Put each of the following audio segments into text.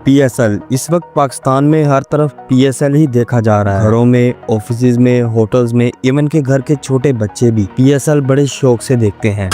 PSL इस वक्त पाकिस्तान में हर तरफ PSL ही देखा जा रहा है। घरों में, ऑफिस में, होटल्स में, इवन के घर के छोटे बच्चे भी PSL बड़े शौक से देखते हैं।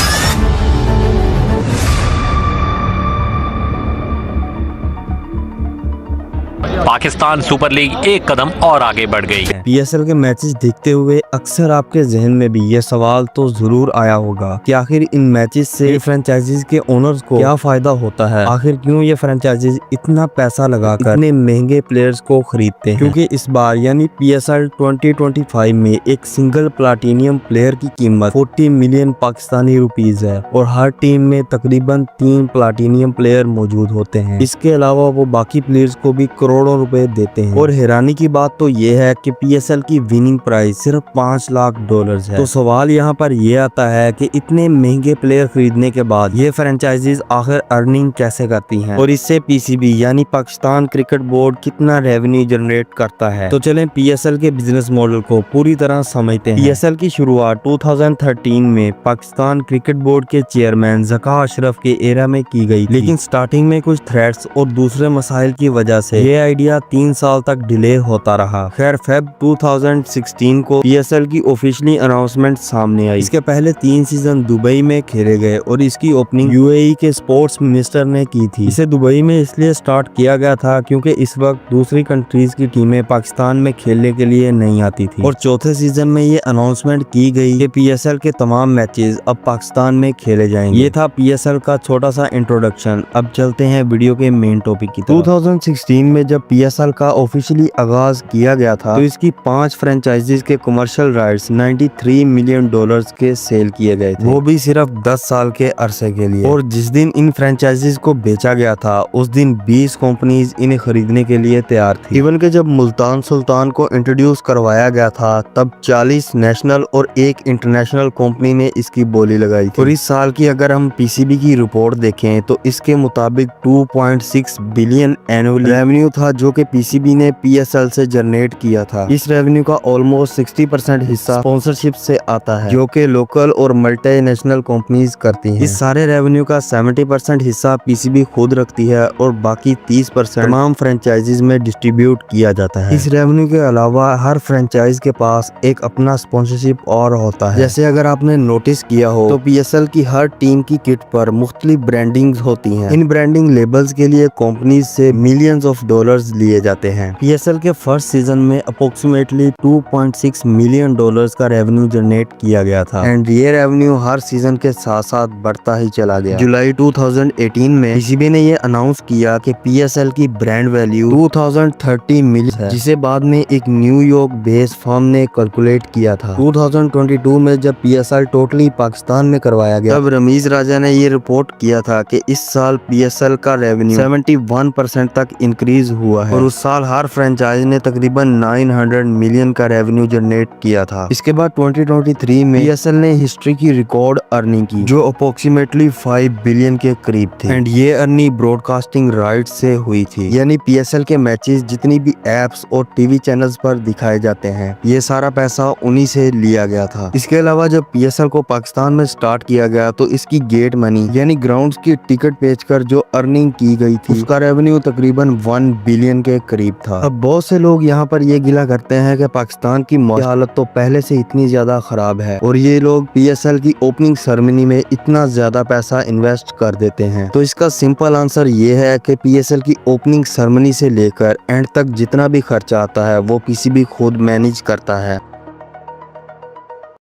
पाकिस्तान सुपर लीग एक कदम और आगे बढ़ गई है। PSL के मैचेस देखते हुए अक्सर आपके जहन में भी ये सवाल तो जरूर आया होगा कि आखिर इन मैचेस से फ्रेंचाइजीज के ओनर्स को क्या फायदा होता है, आखिर क्यों ये फ्रेंचाइजीज इतना पैसा लगाकर इतने महंगे प्लेयर्स को खरीदते हैं। क्योंकि इस बार यानी PSL 2025 में एक सिंगल प्लाटिनियम प्लेयर की कीमत 40 मिलियन पाकिस्तानी रुपीज है और हर टीम में तकरीबन 3 प्लाटिनियम प्लेयर मौजूद होते हैं। इसके अलावा वो बाकी प्लेयर्स को भी करोड़ों रुपए देते हैं। और हैरानी की बात तो ये है कि PSL की विनिंग प्राइस सिर्फ $5 लाख है। तो सवाल यहाँ पर ये आता है कि इतने महंगे प्लेयर खरीदने के बाद ये फ्रेंचाइजीज आखिर अर्निंग कैसे करती हैं और इससे PCB यानी पाकिस्तान क्रिकेट बोर्ड कितना रेवेन्यू जनरेट करता है। तो चलें PSL के बिजनेस मॉडल को पूरी तरह समझते हैं। PSL की शुरुआत 2013 में पाकिस्तान क्रिकेट बोर्ड के चेयरमैन ज़का अशरफ के एरा में की गई, लेकिन स्टार्टिंग में कुछ थ्रेट्स और दूसरे मसाइल की वजह से ये आइडिया 3 साल तक डिले होता रहा। खैर फेब 2016 को PSL की ऑफिशियली अनाउंसमेंट सामने आई। इसके पहले 3 सीजन दुबई में खेले गए और इसकी ओपनिंग UAE के स्पोर्ट्स मिनिस्टर ने की थी। इसे दुबई में इसलिए स्टार्ट किया गया था क्योंकि इस वक्त दूसरी कंट्रीज की टीमें पाकिस्तान में खेलने के लिए नहीं आती थी। और चौथे सीजन में ये अनाउंसमेंट की गई कि PSL के तमाम मैचेस अब पाकिस्तान में खेले जाएंगे। ये था PSL का छोटा सा इंट्रोडक्शन। अब चलते हैं वीडियो के मेन टॉपिक की तरफ। 2016 में जब PSL का ऑफिशियली आगाज किया गया था तो इसकी 5 फ्रेंचाइजीज के कमर्शियल राइट्स $93 मिलियन के सेल किए गए थे, वो भी सिर्फ 10 साल के अरसे के लिए। और जिस दिन इन फ्रेंचाइजीज को बेचा गया था उस दिन 20 कंपनीज इन्हें खरीदने के लिए तैयार थी। इवन के जब मुल्तान सुल्तान को इंट्रोड्यूस करवाया गया था तब 40 नेशनल और 1 इंटरनेशनल कंपनी ने इसकी बोली लगाई थी। और इस साल की अगर हम PCB की रिपोर्ट देखें तो इसके मुताबिक 2.6 बिलियन एनुअल रेवेन्यू था जो कि PCB ने PSL से जनरेट किया था। इस रेवेन्यू का ऑलमोस्ट 60% हिस्सा स्पॉन्सरशिप से आता है जो कि लोकल और मल्टीनेशनल कंपनीज करती हैं। इस सारे रेवेन्यू का 70% हिस्सा PCB खुद रखती है और बाकी 30% तमाम फ्रेंचाइजीज में डिस्ट्रीब्यूट किया जाता है। इस रेवेन्यू के अलावा हर फ्रेंचाइज के पास एक अपना स्पॉन्सरशिप और होता है। जैसे अगर आपने नोटिस किया हो तो PSL की हर टीम की किट पर मुख्तलिफ ब्रांडिंग्स होती हैं। इन ब्रांडिंग लेबल्स के लिए कंपनीज से मिलियंस ऑफ डॉलर्स लिए जाते हैं। PSL के फर्स्ट सीजन में अप्रोक्सीमेटली $2.6 मिलियन का रेवेन्यू जनरेट किया गया था एंड ये रेवेन्यू हर सीजन के साथ साथ बढ़ता ही चला गया। जुलाई 2018 में PCB ने ये अनाउंस किया कि PSL की ब्रांड वैल्यू 2030 मिलियन है, जिसे बाद में एक न्यूयॉर्क बेस्ड फर्म ने कैलकुलेट किया था। 2022 में जब PSL टोटली पाकिस्तान में करवाया गया तब रमीज राजा ने ये रिपोर्ट किया था कि इस साल PSL का रेवेन्यू 71% तक इंक्रीज हुआ है और उस साल हर फ्रेंचाइज ने तकरीबन 900 मिलियन का रेवेन्यू जनरेट किया था। इसके बाद 2023 में PSL ने हिस्ट्री की रिकॉर्ड अर्निंग की जो अप्रोक्सीमेटली 5 बिलियन के करीब थी एंड ये अर्निंग ब्रॉडकास्टिंग राइट से हुई थी। यानी PSL के मैचेस जितनी भी एप्स और टीवी चैनल्स पर दिखाए जाते हैं ये सारा पैसा उन्हीं से लिया गया था। इसके अलावा जब PSL को पाकिस्तान में स्टार्ट किया गया तो इसकी गेट मनी यानी ग्राउंड्स की टिकट बेचकर जो अर्निंग की गई थी उसका रेवेन्यू तकरीबन 1 बिलियन के करीब था। अब बहुत से लोग यहाँ पर ये गिला करते हैं कि पाकिस्तान की हालत तो पहले से इतनी ज्यादा खराब है और ये लोग PSL की ओपनिंग सेरेमनी में इतना ज्यादा पैसा इन्वेस्ट कर देते हैं। तो इसका सिंपल आंसर ये है कि PSL की ओपनिंग सेरेमनी से लेकर एंड तक जितना भी खर्चा आता है वो PCB खुद मैनेज करता है।